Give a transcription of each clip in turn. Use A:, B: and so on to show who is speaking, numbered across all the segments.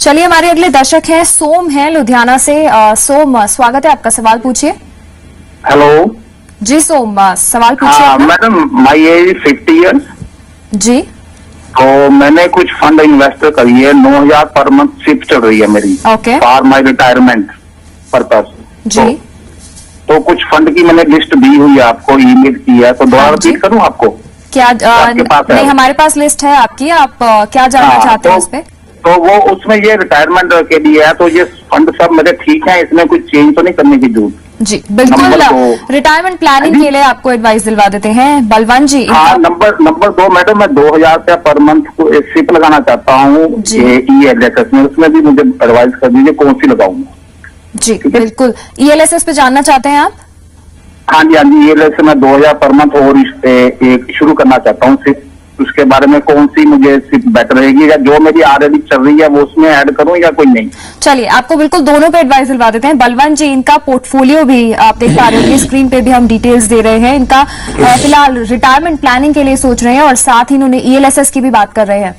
A: चलिए, हमारे अगले दर्शक हैं सोम हैं लुधियाना से। सोम, स्वागत है आपका, सवाल पूछिए।
B: हेलो
A: जी सोम, सवाल पूछिए।
B: मैडम, माई एज 50 ईयर्स
A: जी।
B: तो मैंने कुछ फंड इन्वेस्ट करी है, 9,000 पर मंथ शिफ्ट चल रही है मेरी।
A: Okay.
B: For my retirement purpose.
A: जी।
B: तो कुछ फंड की मैंने लिस्ट दी हुई है आपको, ईमेल की है, तो दोबारा रिपीट करूं आपको?
A: क्या
B: आपके पास
A: नहीं,
B: है?
A: हमारे पास लिस्ट है आपकी। आप क्या जानना चाहते हैं उस पे?
B: तो वो उसमें ये रिटायरमेंट के लिए है, तो ये फंड सब मेरे ठीक है, इसमें कुछ चेंज तो नहीं करने की जरूरत?
A: जी बिल्कुल, रिटायरमेंट प्लानिंग के लिए आपको एडवाइस दिलवा देते हैं बलवंत जी।
B: हाँ, नंबर 2 मैडम, मैं 2,000 रुपया पर मंथ को सिप लगाना चाहता हूँ ELSS में, उसमें भी मुझे एडवाइस कर दीजिए कौन सी लगाऊं।
A: जी बिल्कुल, ELSS पे जानना चाहते हैं आप?
B: हाँ जी, ELSS में 2,000 पर मंथ और एक शुरू करना चाहता हूँ सिप। उसके बारे में कौन सी मुझे सिप बेटर रहेगी, या जो मेरी ऑलरेडी चल रही है वो उसमें ऐड करूं या कोई नहीं?
A: चलिए, आपको बिल्कुल दोनों पे एडवाइस दिलवा देते हैं बलवंत जी। इनका पोर्टफोलियो भी आप देख पा रहे होंगे, स्क्रीन पे भी हम डिटेल्स दे रहे हैं। इनका फिलहाल रिटायरमेंट प्लानिंग के लिए सोच रहे हैं और साथ ही इन्होंने ELSS की भी बात कर रहे हैं।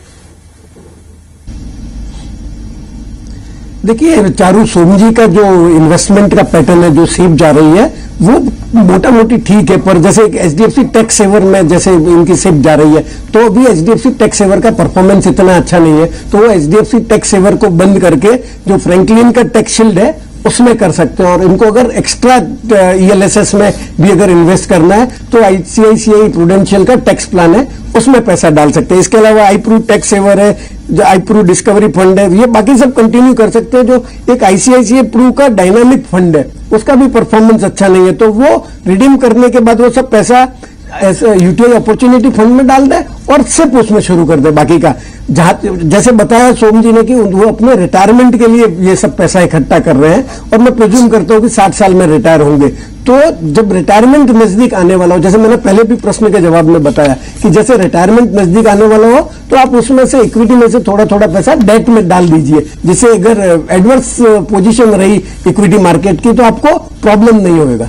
C: देखिए, चारू सोम जी का जो इन्वेस्टमेंट का पैटर्न है, जो सीप जा रही है, वो मोटा मोटी ठीक है। पर जैसे HDFC टैक्स सेवर में जैसे इनकी सिप जा रही है, तो अभी HDFC टैक्स सेवर का परफॉर्मेंस इतना अच्छा नहीं है, तो वो HDFC टैक्स सेवर को बंद करके जो फ्रैंकलिन का टैक्स शील्ड है उसमें कर सकते हैं। और इनको अगर एक्स्ट्रा ELSS में भी अगर इन्वेस्ट करना है तो ICICI प्रूडेंशियल का टैक्स प्लान है, उसमें पैसा डाल सकते हैं। इसके अलावा iPru टैक्स सेवर है, जो iPru डिस्कवरी फंड है, ये बाकी सब कंटिन्यू कर सकते हैं। जो एक ICICI Pru का डायनामिक फंड है, उसका भी परफॉर्मेंस अच्छा नहीं है, तो वो रिडीम करने के बाद वो सब पैसा UTI अपॉर्चुनिटी फंड में डाल दे और सिर्फ उसमें शुरू कर दे। बाकी का जैसे बताया सोम जी ने कि वो अपने रिटायरमेंट के लिए ये सब पैसा इकट्ठा कर रहे हैं, और मैं प्रिज्यूम करता हूं कि 60 साल में रिटायर होंगे। तो जब रिटायरमेंट नजदीक आने वाला हो, जैसे मैंने पहले भी प्रश्न के जवाब में बताया कि जैसे रिटायरमेंट नजदीक आने वाला हो, तो आप उसमें से इक्विटी में से थोड़ा थोड़ा पैसा डेट में डाल दीजिए, जिससे अगर एडवर्स पोजीशन रही इक्विटी मार्केट की तो आपको प्रॉब्लम नहीं होगा।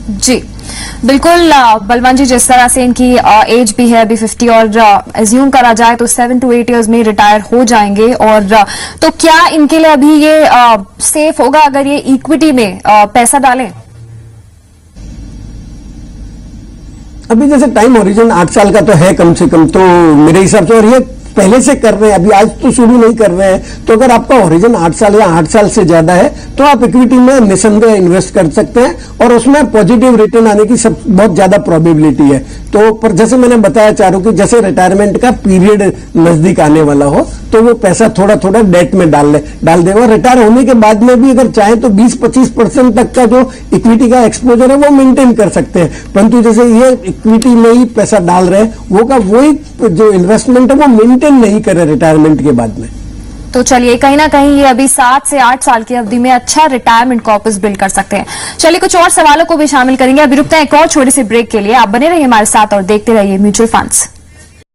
A: जी बिल्कुल बलवंत जी, जिस तरह से इनकी एज भी है अभी 50 और एज्यूम करा जाए तो 7 to 8 इयर्स में रिटायर हो जाएंगे। और तो क्या इनके लिए अभी ये सेफ होगा अगर ये इक्विटी में पैसा डालें?
C: अभी जैसे टाइम ओरिजिन 8 साल का तो है कम से कम, तो मेरे हिसाब से, और ये पहले से कर रहे हैं, अभी आज तो शुरू नहीं कर रहे हैं, तो अगर आपका ओरिजिन 8 साल या 8 साल से ज्यादा है तो आप इक्विटी में निसंदेह इन्वेस्ट कर सकते हैं, और उसमें पॉजिटिव रिटर्न आने की सब बहुत ज्यादा प्रोबेबिलिटी है। तो पर जैसे मैंने बताया चारों की, जैसे रिटायरमेंट का पीरियड नजदीक आने वाला हो तो वो पैसा थोड़ा थोड़ा डेट में डाल देगा। रिटायर होने के बाद में भी अगर चाहे तो 20-25% तक का जो इक्विटी का एक्सपोजर है वो मेंटेन कर सकते हैं। परंतु जैसे ये इक्विटी में ही पैसा डाल रहे हैं, वो का वही जो इन्वेस्टमेंट है वो मेंटेन नहीं करे रिटायरमेंट के बाद में।
A: तो चलिए, कहीं ना कहीं ये अभी 7 से 8 साल की अवधि में अच्छा रिटायरमेंट कॉर्पस बिल्ड कर सकते हैं। चलिए, कुछ और सवालों को भी शामिल करेंगे। अभी रुकते हैं एक और छोटे से ब्रेक के लिए। आप बने रहिए हमारे साथ और देखते रहिए म्यूचुअल फंड्स।